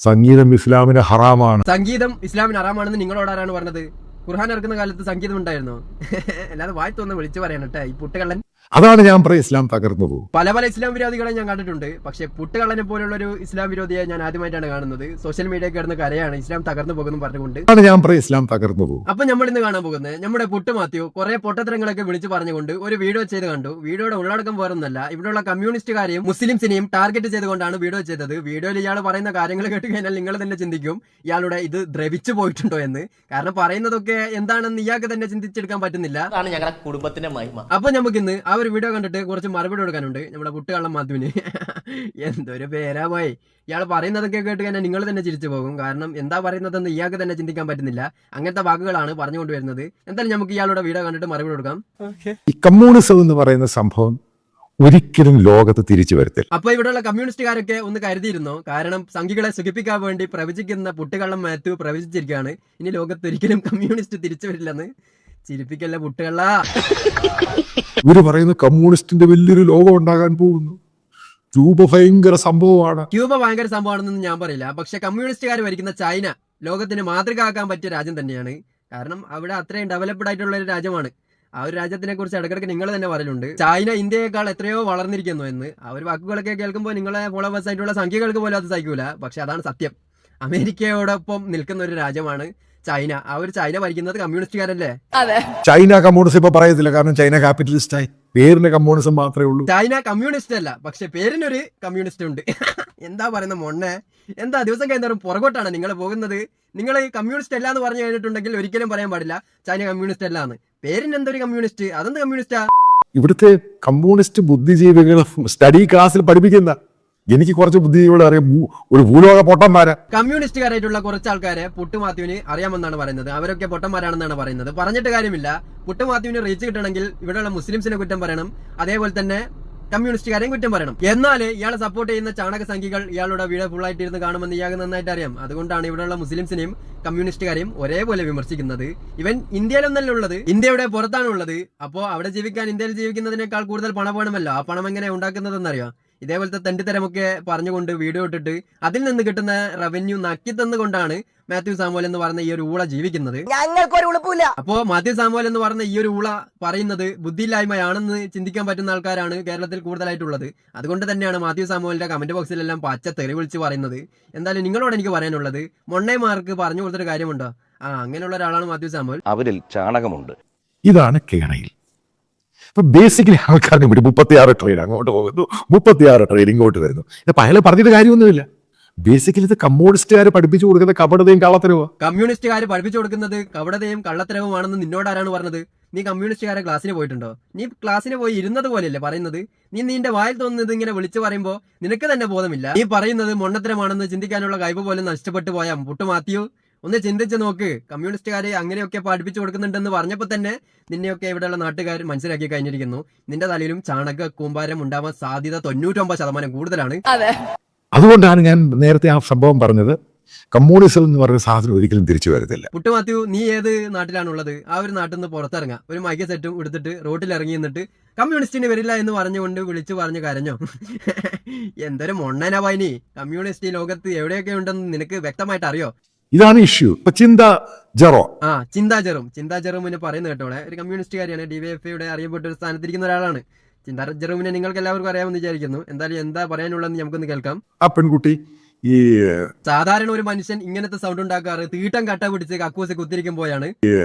സംഗീതം ഇസ്ലാമിന് ഹറാമാണ്. സംഗീതം ഇസ്ലാമിന് ഹറാമാണെന്ന് നിങ്ങളോട് ആരാണ് പറഞ്ഞത്? ഖുർആൻ ഇറക്കുന്ന കാലത്ത് സംഗീതം ഉണ്ടായിരുന്നോ? അല്ലാതെ വായിത്തൊന്ന് വിളിച്ചു പറയണം കേട്ടോ, ഈ പുട്ടുകള്ളൻ. അതാണ് ഞാൻ പറയും, ഇസ്ലാം തകർന്നു പോകും. പല പല ഇസ്ലാം വിരോധികളെ ഞാൻ കണ്ടിട്ടുണ്ട്, പക്ഷെ പുട്ടുകള്ളനെ പോലുള്ള ഒരു ഇസ്ലാം വിരോധിയെ ഞാൻ ആദ്യമായിട്ടാണ് കാണുന്നത്. സോഷ്യൽ മീഡിയ കിടന്ന് കരയാണ് ഇസ്ലാം തകർന്നു പോകുന്നു പറഞ്ഞുകൊണ്ട്. അതാണ് ഞാൻ പറയും, ഇസ്ലാം തകർന്നു പോകും. അപ്പൊ നമ്മൾ ഇന്ന് കാണാൻ പോകുന്നത് നമ്മുടെ പുട്ട് മാത്യു കുറെ പൊട്ടത്തരങ്ങളൊക്കെ വിളിച്ചു പറഞ്ഞുകൊണ്ട് ഒരു വീഡിയോ ചെയ്ത് കണ്ടു. വീഡിയോയുടെ ഉള്ളടക്കം വേറൊന്നല്ല, ഇവിടെയുള്ള കമ്മ്യൂണിസ്റ്റുകാരെയും മുസ്ലിംസിനെയും ടാർഗറ്റ് ചെയ്തുകൊണ്ടാണ് വീഡിയോ ചെയ്തത്. വീഡിയോയിൽ ഇയാൾ പറയുന്ന കാര്യങ്ങൾ കേട്ട് കഴിഞ്ഞാൽ നിങ്ങൾ തന്നെ ചിന്തിക്കും ഇയാളുടെ ഇത് ദ്രവിച്ചു പോയിട്ടുണ്ടോ എന്ന്. കാരണം പറയുന്നതൊക്കെ എന്താണെന്ന് ഇയാൾക്ക് തന്നെ ചിന്തിച്ചെടുക്കാൻ പറ്റുന്നില്ല. അതാണ് ഞങ്ങളുടെ കുടുംബത്തിന്റെ മഹിമ. അപ്പൊ നമുക്കിന്ന് ആ ഒരു വീഡിയോ കണ്ടിട്ട് കുറച്ച് മറുപടി കൊടുക്കാനുണ്ട് നമ്മുടെ പുട്ടുകള്ളം മാധുവിന്. എന്തൊരു പേരാമായി, ഇയാൾ പറയുന്നതൊക്കെ കേട്ട് കഴിഞ്ഞാൽ നിങ്ങൾ തന്നെ ചിരിച്ചു പോകും. കാരണം എന്താ പറയുന്നതെന്ന് ഇയാൾക്ക് തന്നെ ചിന്തിക്കാൻ പറ്റുന്നില്ല. അങ്ങനത്തെ വാക്കുകളാണ് പറഞ്ഞുകൊണ്ടുവരുന്നത്. എന്തായാലും നമുക്ക് ഇയാളുടെ വീഡിയോ കണ്ടിട്ട് മറുപടി കൊടുക്കാം. ഈ കമ്മ്യൂണിസം എന്ന് പറയുന്ന സംഭവം ഒരിക്കലും ലോകത്ത് തിരിച്ചു വരത്തില്ല. അപ്പൊ ഇവിടെയുള്ള കമ്മ്യൂണിസ്റ്റുകാരൊക്കെ ഒന്ന് കരുതിയിരുന്നോ? കാരണം സംഘികളെ സുഖിപ്പിക്കാൻ വേണ്ടി പ്രവചിക്കുന്ന പുട്ടുകള്ളം മാത്യു പ്രവചിച്ചിരിക്കുകയാണ് ഇനി ലോകത്ത് ഒരിക്കലും കമ്മ്യൂണിസ്റ്റ് തിരിച്ചു വരില്ലെന്ന്. ചിരിപ്പിക്കല്ല പുട്ടുകള്ള. ഇവര് പറയുന്ന കമ്മ്യൂണിസ്റ്റിന്റെ വലിയൊരു ലോകം ഉണ്ടാകാൻ പോകുന്നു. ക്യൂബ ഭയങ്കര സംഭവമാണ്. ക്യൂബ ഭയങ്കര സംഭവമാണെന്നൊന്നും ഞാൻ പറയില്ല. പക്ഷെ കമ്മ്യൂണിസ്റ്റുകാർ ഭരിക്കുന്ന ചൈന ലോകത്തിന് മാതൃകയാക്കാൻ പറ്റിയ രാജ്യം തന്നെയാണ്. കാരണം അവിടെ അത്രയും ഡെവലപ്ഡ് ആയിട്ടുള്ള ഒരു രാജ്യമാണ്. ആ ഒരു രാജ്യത്തിനെ കുറിച്ച് ഇടയ്ക്കിടയ്ക്ക് നിങ്ങൾ തന്നെ പറയുന്നുണ്ട് ചൈന ഇന്ത്യയേക്കാൾ എത്രയോ വളർന്നിരിക്കുന്നു എന്ന്. ആ ഒരു വാക്കുകളൊക്കെ കേൾക്കുമ്പോൾ നിങ്ങളെ ഫോളോവേഴ്സ് ആയിട്ടുള്ള സംഖ്യകൾക്ക് പോലും അത് സഹിക്കൂല. പക്ഷെ അതാണ് സത്യം. അമേരിക്കയോടൊപ്പം നിൽക്കുന്ന ഒരു രാജ്യമാണ് ചൈന. ആ ഒരു ചൈന ഭരിക്കുന്നത് കമ്മ്യൂണിസ്റ്റുകാരല്ലേ? ചൈന കമ്മ്യൂണിസം ഇപ്പൊ പറയത്തില്ല, കാരണം ചൈന ക്യാപിറ്റലിസ്റ്റ് ആയി. പേരിന് കമ്മ്യൂണിസം മാത്രമേ ഉള്ളൂ. ചൈന കമ്മ്യൂണിസ്റ്റ് അല്ല, പക്ഷെ പേരിനൊരു കമ്മ്യൂണിസ്റ്റ് ഉണ്ട്. എന്താ പറയുന്ന മൊണ്ണെ, എന്താ ദിവസം കഴിഞ്ഞാലും പുറകോട്ടാണ് നിങ്ങൾ പോകുന്നത്. നിങ്ങൾ കമ്മ്യൂണിസ്റ്റ് അല്ല എന്ന് പറഞ്ഞു കഴിഞ്ഞിട്ടുണ്ടെങ്കിൽ ഒരിക്കലും പറയാൻ പാടില്ല ചൈന കമ്മ്യൂണിസ്റ്റ് അല്ല എന്ന്. പേരിന് എന്തൊരു കമ്മ്യൂണിസ്റ്റ്, അതെന്ത് കമ്മ്യൂണിസ്റ്റാ? ഇവിടുത്തെ കമ്മ്യൂണിസ്റ്റ് ബുദ്ധിജീവികൾ സ്റ്റഡി ക്ലാസ്സിൽ പഠിപ്പിക്കുന്ന എനിക്ക് കുറച്ച് ബുദ്ധിജീവികൾ അറിയാം, ഒരു ഭൂലോക പൊട്ടന്മാരാ. കമ്മ്യൂണിസ്റ്റുകാരായിട്ടുള്ള കുറച്ച് ആൾക്കാരെ പുട്ടുമാത്യുവിന് അറിയാമെന്നാണ് പറയുന്നത്. അവരൊക്കെ പൊട്ടന്മാരാണെന്നാണ് പറയുന്നത്. പറഞ്ഞിട്ട് കാര്യമില്ല. പുട്ടുമാത്യുവിന് റീച്ച് കിട്ടണമെങ്കിൽ ഇവിടെയുള്ള മുസ്ലിംസിനെ കുറ്റം പറയണം, അതേപോലെ തന്നെ കമ്മ്യൂണിസ്റ്റുകാരെയും കുറ്റം പറയണം. എന്നാൽ ഇയാളെ സപ്പോർട്ട് ചെയ്യുന്ന ചാണക സംഖ്യകൾ ഇയാളുടെ വീഡിയോ ഫുൾ ആയിട്ട് ഇരുന്ന് കാണുമെന്ന് ഇയാൾക്ക് നന്നായിട്ട് അറിയാം. അതുകൊണ്ടാണ് ഇവിടെയുള്ള മുസ്ലിംസിനെയും കമ്മ്യൂണിസ്റ്റുകാരെയും ഒരേപോലെ വിമർശിക്കുന്നത്. ഇവൻ ഇന്ത്യയിലൊന്നല്ല ഉള്ളത്, ഇന്ത്യയുടെ പുറത്താണ് ഉള്ളത്. അപ്പോ അവിടെ ജീവിക്കാൻ ഇന്ത്യയിൽ ജീവിക്കുന്നതിനേക്കാൾ കൂടുതൽ പണം വേണമല്ലോ. ആ പണം എങ്ങനെ ഉണ്ടാക്കുന്നതെന്നറിയാം. ഇതേപോലത്തെ തെണ്ടിത്തരമൊക്കെ പറഞ്ഞുകൊണ്ട് വീഡിയോ ഇട്ടിട്ട് അതിൽ നിന്ന് കിട്ടുന്ന റവന്യൂ നക്കി തന്നുകൊണ്ടാണ് മാത്യു സാമുവൽ എന്ന് പറഞ്ഞ ഈ ഒരു ഊള ജീവിക്കുന്നത്. അപ്പോ മാത്യു സാമുവൽ എന്ന് പറഞ്ഞ ഈ ഒരു ഊള പറയുന്നത് ബുദ്ധിയില്ലായ്മയാണെന്ന് ചിന്തിക്കാൻ പറ്റുന്ന ആൾക്കാരാണ് കേരളത്തിൽ കൂടുതലായിട്ടുള്ളത്. അതുകൊണ്ട് തന്നെയാണ് മാത്യു സാമുവലിന്റെ കമന്റ് ബോക്സിലെല്ലാം പച്ച തെറി വിളിച്ച് പറയുന്നത്. എന്തായാലും നിങ്ങളോട് എനിക്ക് പറയാനുള്ളത്, മൊണ്ണേമാർക്ക് പറഞ്ഞു കൊടുത്തൊരു കാര്യമുണ്ടോ? അങ്ങനെയുള്ള ഒരാളാണ് മാത്യു സാമുവൽ. അവരിൽ ചാണകമുണ്ട്. ഇതാണ് കേരളയിൽ. ഇപ്പൊ ബേസിക്കലി ആൾക്കാർക്ക് വേണ്ടി 36 ട്രെയിൻ അങ്ങോട്ട് പോകുന്നു, 36 ട്രെയിൻ ഇങ്ങോട്ട് വരുന്നു. ഇപ്പൊ അയാളെ പറഞ്ഞിട്ട് കാര്യമൊന്നുമില്ല. ബേസിക്കലി ഇത് കമ്മ്യൂണിസ്റ്റുകാർ പഠിപ്പിച്ചു കൊടുക്കുന്ന കപടതയും കള്ളത്തരവും. കമ്മ്യൂണിസ്റ്റുകാർ പഠിപ്പിച്ചു കൊടുക്കുന്നത് കപടതയും കള്ളത്തരവുമാണെന്ന് നിന്നോട് ആരാണ് പറഞ്ഞത്? നീ കമ്മ്യൂണിസ്റ്റുകാരെ ക്ലാസ്സിന് പോയിട്ടുണ്ടോ? നീ ക്ലാസ്സിന് പോയി ഇരുന്നത് പോലെയല്ലേ പറയുന്നത്. നീ നിന്റെ വായിൽ തോന്നുന്നത് ഇങ്ങനെ വിളിച്ചു പറയുമ്പോൾ നിനക്ക് തന്നെ ബോധമില്ല. നീ പറയുന്നത് മൊണ്ണത്തരമാണെന്ന് ചിന്തിക്കാനുള്ള കഴിവ് പോലും നഷ്ടപ്പെട്ടു പോയാ പുട്ടുമാത്യു. ഒന്ന് ചിന്തിച്ച് നോക്ക്. കമ്മ്യൂണിസ്റ്റുകാരെ അങ്ങനെയൊക്കെ പഠിപ്പിച്ചു കൊടുക്കുന്നുണ്ടെന്ന് പറഞ്ഞപ്പോൾ തന്നെ നിന്നെയൊക്കെ ഇവിടെയുള്ള നാട്ടുകാർ മനസ്സിലാക്കി കഴിഞ്ഞിരിക്കുന്നു. നിന്റെ തലയിലും ചാണക കൂമ്പാരം ഉണ്ടാവാൻ സാധ്യത 99% കൂടുതലാണ്. അതുകൊണ്ടാണ് ഞാൻ നേരത്തെ ആ സംഭവം പറഞ്ഞത്, കമ്മ്യൂണിസം എന്ന് പറയുന്ന സാധനം ഒരിക്കലും തിരിച്ചു വരത്തില്ല. പുട്ടുമാത്യു, നീ ഏത് നാട്ടിലാണുള്ളത്? ആ ഒരു നാട്ടിൽ നിന്ന് പുറത്തിറങ്ങാം, ഒരു മൈക്ക് സെറ്റും എടുത്തിട്ട് റോട്ടിൽ ഇറങ്ങി നിന്നിട്ട് കമ്മ്യൂണിസ്റ്റിന് വരില്ല എന്ന് പറഞ്ഞുകൊണ്ട് വിളിച്ചു പറഞ്ഞു കരഞ്ഞോ? എന്തൊരു മൊണ്ണനാ വൈനി. കമ്മ്യൂണിസ്റ്റ് ലോകത്ത് എവിടെയൊക്കെ ഉണ്ടെന്ന് നിനക്ക് വ്യക്തമായിട്ട് അറിയോ? ഇതാണ് ഇഷ്യൂ. ഇപ്പൊ ചിന്താ ജെറോമിന് പറയുന്നത് കേട്ടോളെ, ഒരു കമ്മ്യൂണിസ്റ്റുകാരിയാണ്, ഡിവൈഎഫ്ഐയുടെ അറിയപ്പെട്ട ഒരു സ്ഥാനത്തിരിക്കുന്ന ഒരാളാണ്. ചിന്താ ജെറോമിനെ നിങ്ങൾക്ക് എല്ലാവർക്കും അറിയാമെന്ന് വിചാരിക്കുന്നു. എന്തായാലും എന്താ പറയാനുള്ളതെന്ന് നമുക്കൊന്ന് കേൾക്കാം. ആ പെൺകുട്ടി ഈ സാധാരണ ഒരു മനുഷ്യൻ ഇങ്ങനത്തെ സൗണ്ട് ഉണ്ടാക്കാറ് തീട്ടം കട്ട പിടിച്ച് കക്കൂസ് കുത്തിരിക്കുമ്പോഴാണ്.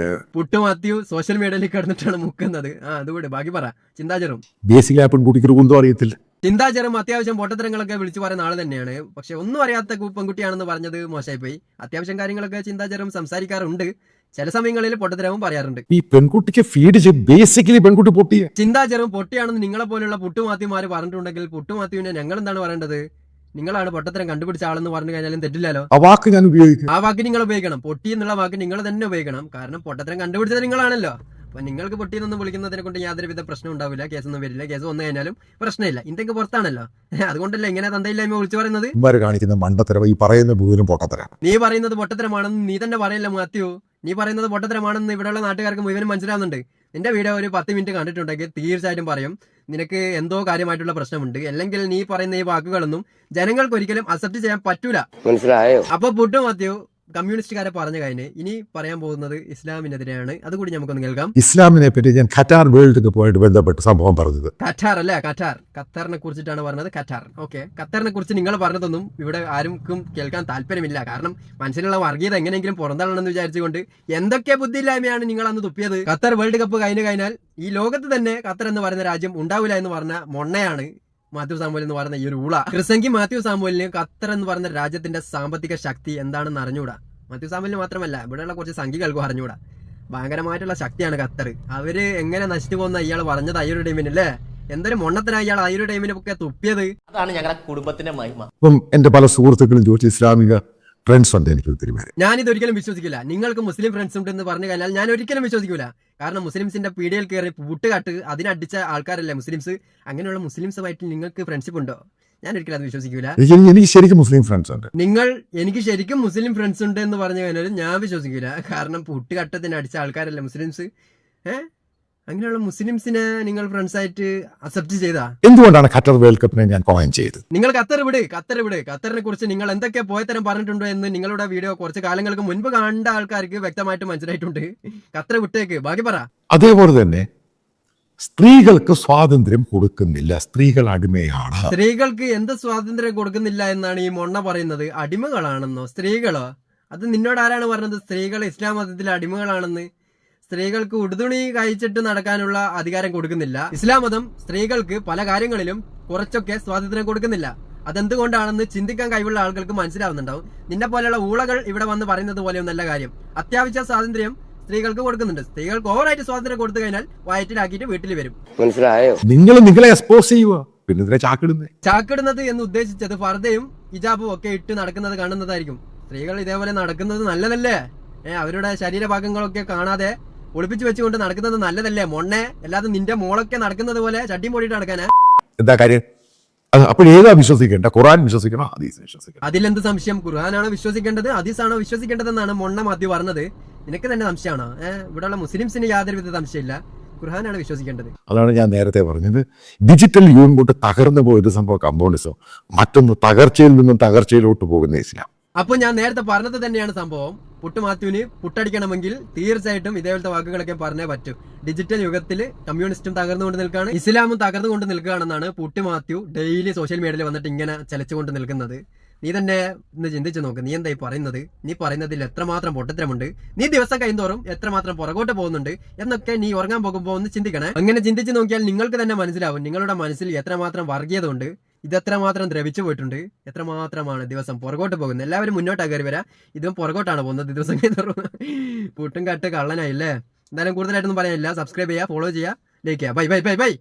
പുട്ടുമാത്യു സോഷ്യൽ മീഡിയയിൽ കിടന്നിട്ടാണ് മുക്കുന്നത്. അതുകൂടെ ബാക്കി പറ. ചിന്താചെറും ബേസിക്കലി ആ പെൺകുട്ടിക്ക് ഒരു കുന്തം അറിയത്തില്ല. ചിന്താചെറും അത്യാവശ്യം പൊട്ടത്തരങ്ങളൊക്കെ വിളിച്ചു പറയുന്ന ആള് തന്നെയാണ്. പക്ഷെ ഒന്നും അറിയാത്ത പെൺകുട്ടിയാണെന്ന് പറഞ്ഞത് മോശമായിപ്പോയി. അത്യാവശ്യം കാര്യങ്ങളൊക്കെ ചിന്താചെറും സംസാരിക്കാറുണ്ട്. ചില സമയങ്ങളിൽ പൊട്ടത്തരവും പറയാറുണ്ട്. ഈ പെൺകുട്ടിക്ക് ഫീഡ് ബേസിക്കലി പെൺകുട്ടി പൊട്ടിയ. ചിന്താചെറും പൊട്ടിയാണെന്ന് നിങ്ങളെ പോലുള്ള പുട്ടുമാത്യമാര് പറഞ്ഞിട്ടുണ്ടെങ്കിൽ പുട്ടുമാത്യുവിനെ ഞങ്ങൾ എന്താണ് പറയേണ്ടത്? നിങ്ങളാണ് പൊട്ടത്തരം കണ്ടുപിടിച്ച ആളെന്ന് പറഞ്ഞു കഴിഞ്ഞാലും തെറ്റില്ലല്ലോ. ആ വാക്ക് ഞാൻ ഉപയോഗിക്കും. ആ വാക്ക് നിങ്ങൾ ഉപയോഗിക്കണം. പൊട്ടി എന്നുള്ള വാക്ക് നിങ്ങൾ തന്നെ ഉപയോഗിക്കണം. കാരണം പൊട്ടത്തരം കണ്ടുപിടിച്ചത് നിങ്ങളാണല്ലോ. അപ്പൊ നിങ്ങൾക്ക് പൊട്ടിയെന്നൊന്നും വിളിക്കുന്നതിനെ കൊണ്ട് യാതൊരുവിധ പ്രശ്നം ഉണ്ടാവില്ല. കേസൊന്നും വരില്ല. കേസ് വന്നു കഴിഞ്ഞാലും പ്രശ്നമില്ല. ഇന്ത്യക്ക് പുറത്താണല്ലോ. അതുകൊണ്ടല്ലേ ഇങ്ങനെ തന്തയില്ലായ്മ വിളിച്ചു പറയുന്നത്. കാണിക്കുന്ന മണ്ടത്തരം ഈ പറയുന്ന മുഴുവനും പൊട്ടത്തരം. നീ പറയുന്നത് പൊട്ടത്തരമാണെന്ന് നീ തന്നെ പറയല്ല മാത്യു. നീ പറയുന്നത് പൊട്ടത്തരമാണെന്ന് ഇവിടെയുള്ള നാട്ടുകാർക്ക് മുഴുവനും മനസ്സിലാവുന്നുണ്ട്. നിന്റെ വീഡിയോ ഒരു 10 മിനിറ്റ് കണ്ടിട്ടുണ്ടെങ്കിൽ തീർച്ചയായിട്ടും പറയും നിനക്ക് എന്തോ കാര്യമായിട്ടുള്ള പ്രശ്നമുണ്ട്, അല്ലെങ്കിൽ നീ പറയുന്ന ഈ വാക്കുകളൊന്നും ജനങ്ങൾക്ക് ഒരിക്കലും അക്സെപ്റ്റ് ചെയ്യാൻ പറ്റൂല. മനസ്സിലായോ? അപ്പൊ പുട്ടു മാത്യു കമ്മ്യൂണിസ്റ്റുകാരെ പറഞ്ഞു കഴിഞ്ഞ് ഇനി പറയാൻ പോകുന്നത് ഇസ്ലാമിനെതിരെയാണ്. അതുകൂടി നമുക്കൊന്ന് കേൾക്കാം. ഇസ്ലാമിനെ പറ്റി ഞാൻ ഖറ്റാർ വേൾഡ് കപ്പുമായിട്ട് ബന്ധപ്പെട്ട് സംഭവം പറഞ്ഞത്. ഖറ്റാർ അല്ലേ? ഖത്തറിനെ കുറിച്ചിട്ടാണ് പറഞ്ഞത്. ഖറ്റാർ. ഓക്കെ, ഖത്തറിനെ കുറിച്ച് നിങ്ങൾ പറഞ്ഞതൊന്നും ഇവിടെ ആർക്കും കേൾക്കാൻ താല്പര്യമില്ല. കാരണം മനസ്സിലുള്ള വർഗീയത എങ്ങനെയെങ്കിലും പുറന്തള്ളണമെന്ന് വിചാരിച്ചുകൊണ്ട് എന്തൊക്കെ ബുദ്ധിയില്ലായ്മയാണ് നിങ്ങൾ അന്ന് തുപ്പിയത്. ഖത്തർ വേൾഡ് കപ്പ് കഴിഞ്ഞാൽ ഈ ലോകത്ത് തന്നെ ഖത്തർ എന്ന് പറയുന്ന രാജ്യം ഉണ്ടാവില്ല എന്ന് പറഞ്ഞ മൊണ്ണയാണ് മാത്യു സാമുവൽ എന്ന് പറയുന്ന ഈ ഒരു ഊള. ക്രിസംഗി മാത്യു സാമുവലിന് ഖത്തർ എന്ന് പറയുന്ന രാജ്യത്തിന്റെ സാമ്പത്തിക ശക്തി എന്താണെന്ന് അറിഞ്ഞൂടാ. മാത്യു സാമുവലിന് മാത്രമല്ല, ഇവിടെയുള്ള കുറച്ച് സംഖ്യകൾക്കും അറിഞ്ഞൂടാ. ഭയങ്കരമായിട്ടുള്ള ശക്തിയാണ് ഖത്തർ. അവര് എങ്ങനെ നശിച്ചു പോകുന്ന ഇയാൾ പറഞ്ഞത് അയ്യൊരു ടീമിന് അല്ലേ? എന്തൊരു മൊണ്ണത്തിനാണ് ഇയാൾ അയ്യൊരു ടീമിനെ ഒക്കെ തുപ്പിയത്. അതാണ് ഞങ്ങളുടെ കുടുംബത്തിന്റെ മഹിമ. അപ്പം എന്റെ പല സുഹൃത്തുക്കളും ചോദിച്ചു ഇസ്ലാമിക ഫ്രണ്ട്സ് ഉണ്ട് എനിക്ക് ഒത്തിരി പേര്. ഞാനിത് ഒരിക്കലും വിശ്വസിക്കില്ല. നിങ്ങൾക്ക് മുസ്ലിം ഫ്രണ്ട്സ് ഉണ്ട് എന്ന് പറഞ്ഞു കഴിഞ്ഞാൽ ഞാൻ ഒരിക്കലും വിശ്വസിക്കില്ല. കാരണം മുസ്ലിംസിന്റെ പീഡിയയിൽ കയറി പൂട്ടുകാട്ട് അതിനടിച്ച ആൾക്കാരല്ലേ മുസ്ലിംസ്. അങ്ങനെയുള്ള മുസ്ലിംസുമായിട്ട് നിങ്ങൾക്ക് ഫ്രണ്ട്ഷിപ്പ് ഉണ്ടോ? ഞാൻ ഒരിക്കലും അത് വിശ്വസിക്കില്ല. എനിക്ക് ശരിക്കും മുസ്ലിം ഫ്രണ്ട്സ് ഉണ്ട്. എനിക്ക് ശരിക്കും മുസ്ലിം ഫ്രണ്ട്സ് ഉണ്ട് എന്ന് പറഞ്ഞു കഴിഞ്ഞാൽ ഞാൻ വിശ്വസിക്കില്ല. കാരണം പൂട്ടുകട്ടത്തിന് അടിച്ച ആൾക്കാരല്ലേ മുസ്ലിംസ്. അങ്ങനെയുള്ള മുസ്ലിംസിനെ നിങ്ങൾ ഫ്രണ്ട്സ് ആയിട്ട് അക്സെപ്റ്റ് ചെയ്താ? എന്തുകൊണ്ടാണ് ഖത്തർ വേൾഡ് കപ്പിനെ ഞാൻ കോയിൻ ചെയ്തത്? നിങ്ങൾ ഖത്തർ വിട്. ഖത്തറിനെ കുറിച്ച് നിങ്ങൾ എന്തൊക്കെ പോയത്തരം പറഞ്ഞിട്ടുണ്ടോ എന്ന് നിങ്ങളുടെ വീഡിയോ കുറച്ച് കാലങ്ങൾക്ക് മുൻപ് കണ്ട ആൾക്കാർക്ക് വ്യക്തമായിട്ട് മനസ്സിലായിട്ടുണ്ട്. ഖത്തർ വിട്ടേക്ക്, ബാക്കി പറ. അതേപോലെ തന്നെ സ്ത്രീകൾക്ക് സ്വാതന്ത്ര്യം കൊടുക്കുന്നില്ല, സ്ത്രീകൾ അടിമയാണ്. സ്ത്രീകൾക്ക് എന്ത് സ്വാതന്ത്ര്യം കൊടുക്കുന്നില്ല എന്നാണ് ഈ മൊണ്ണ പറയുന്നത്? അടിമകളാണെന്നോ? സ്ത്രീകളോ? അത് നിന്നോട് ആരാണ് പറഞ്ഞത് സ്ത്രീകൾ ഇസ്ലാം മതത്തിലെ അടിമകളാണെന്ന്? സ്ത്രീകൾക്ക് ഉടുതുണി കഴിച്ചിട്ട് നടക്കാനുള്ള അധികാരം കൊടുക്കുന്നില്ല. ഇസ്ലാം മതം സ്ത്രീകൾക്ക് പല കാര്യങ്ങളിലും കുറച്ചൊക്കെ സ്വാതന്ത്ര്യം കൊടുക്കുന്നില്ല. അതെന്തുകൊണ്ടാണെന്ന് ചിന്തിക്കാൻ കഴിവുള്ള ആളുകൾക്ക് മനസ്സിലാവുന്നുണ്ടാവും. നിന്നെ പോലെയുള്ള ഊളകൾ ഇവിടെ വന്ന് പറയുന്നത് പോലെയൊന്നല്ല കാര്യം. അത്യാവശ്യ സ്വാതന്ത്ര്യം സ്ത്രീകൾക്ക് കൊടുക്കുന്നുണ്ട്. സ്ത്രീകൾക്ക് ഓവറായിട്ട് സ്വാതന്ത്ര്യം കൊടുത്തു കഴിഞ്ഞാൽ വയറ്റിലാക്കിയിട്ട് വീട്ടിൽ വരും. മനസ്സിലായോ? നിങ്ങളെ എക്സ്പോസ് ചെയ്യുക, പിന്നെ ഇതിനെ ചാക്കിടുന്നത് എന്ന് ഉദ്ദേശിച്ചത് ഫർദയും ഹിജാബും ഒക്കെ ഇട്ട് നടക്കുന്നത് കാണുന്നതായിരിക്കും. സ്ത്രീകൾ ഇതേപോലെ നടക്കുന്നത് നല്ലതല്ലേ? അവരുടെ ശരീരഭാഗങ്ങളൊക്കെ കാണാതെ ഒളിപ്പിച്ചു വെച്ചുകൊണ്ട് നടക്കുന്നത് നല്ലതല്ലേ മൊണ്ണെ? അല്ലാതെ നിന്റെ മോളൊക്കെ നടക്കുന്നത് പോലെ ചട്ടിയും പൊടിയിട്ട് നടക്കാനാ? എന്താ കാര്യം? അപ്പോൾ ഏതാ വിശ്വസിക്കേണ്ട? ഖുർആൻ വിശ്വസിക്കണോ ഹദീസ് വിശ്വസിക്കണം? അതിലെന്ത് സംശയം? ഖുർആനാണോ വിശ്വസിക്കേണ്ടത് ഹദീസാണോ വിശ്വസിക്കേണ്ടതെന്നാണ് മൊണ്ണ മാത്യു പറഞ്ഞത്. നിനക്ക് തന്നെ സംശയമാണോ? ഇവിടെയുള്ള മുസ്ലിംസിന് യാതൊരുവിധ സംശയമില്ല, ഖുർആനാണ് വിശ്വസിക്കേണ്ടത്. അതാണ് ഞാൻ നേരത്തെ പറഞ്ഞത്. ഡിജിറ്റൽ യുഗം കൊണ്ട് തകർന്നു പോയത് സംഭവം കമ്മ്യൂണിസം, മറ്റൊന്ന് തകർച്ചയിൽ നിന്നും തകർച്ചയിലോട്ട് പോകുന്ന ഇസ്ലാം. അപ്പൊ ഞാൻ നേരത്തെ പറഞ്ഞത് തന്നെയാണ് സംഭവം. പുട്ടുമാത്യുവിന് പുട്ടടിക്കണമെങ്കിൽ തീർച്ചയായിട്ടും ഇതേപോലത്തെ വാക്കുകളൊക്കെ പറഞ്ഞേ പറ്റൂ. ഡിജിറ്റൽ യുഗത്തിൽ കമ്മ്യൂണിസ്റ്റും തകർന്നുകൊണ്ട് നിൽക്കുകയാണ്, ഇസ്ലാമും തകർന്നുകൊണ്ട് നിൽക്കുകയാണെന്നാണ് പുട്ടുമാത്യു ഡെയിലി സോഷ്യൽ മീഡിയയിൽ വന്നിട്ട് ഇങ്ങനെ ചലച്ചുകൊണ്ട് നിൽക്കുന്നത്. നീ തന്നെ ഇന്ന് ചിന്തിച്ചു നോക്ക്, നീ എന്തായി പറയുന്നത്? നീ പറയുന്നതിൽ എത്രമാത്രം പൊട്ടത്തരമുണ്ട്, നീ ദിവസം കഴിയുന്തോറും എത്രമാത്രം പുറകോട്ട് പോകുന്നുണ്ട് എന്നൊക്കെ നീ ഉറങ്ങാൻ പോകുമ്പോൾ ഒന്ന് ചിന്തിക്കണേ. അങ്ങനെ ചിന്തിച്ചു നോക്കിയാൽ നിങ്ങൾക്ക് തന്നെ മനസ്സിലാവും നിങ്ങളുടെ മനസ്സിൽ എത്രമാത്രം വർഗീയത ഉണ്ട്, ഇതെത്രമാത്രം ദ്രവിച്ചു പോയിട്ടുണ്ട്, എത്രമാത്രമാണ് ദിവസം പുറകോട്ട് പോകുന്നത്. എല്ലാവരും മുന്നോട്ടാ കയറി വരാം, ഇതും പുറകോട്ടാണ് പോകുന്നത് ദിവസം കഴിയുന്തോറും. പൂട്ടും കട്ട് കള്ളനായില്ലേ? എന്തായാലും കൂടുതലായിട്ടൊന്നും പറയാനില്ല. സബ്സ്ക്രൈബ് ചെയ്യുക, ഫോളോ ചെയ്യുക, ലൈക്ക് ചെയ്യുക. Bye bye bye bye.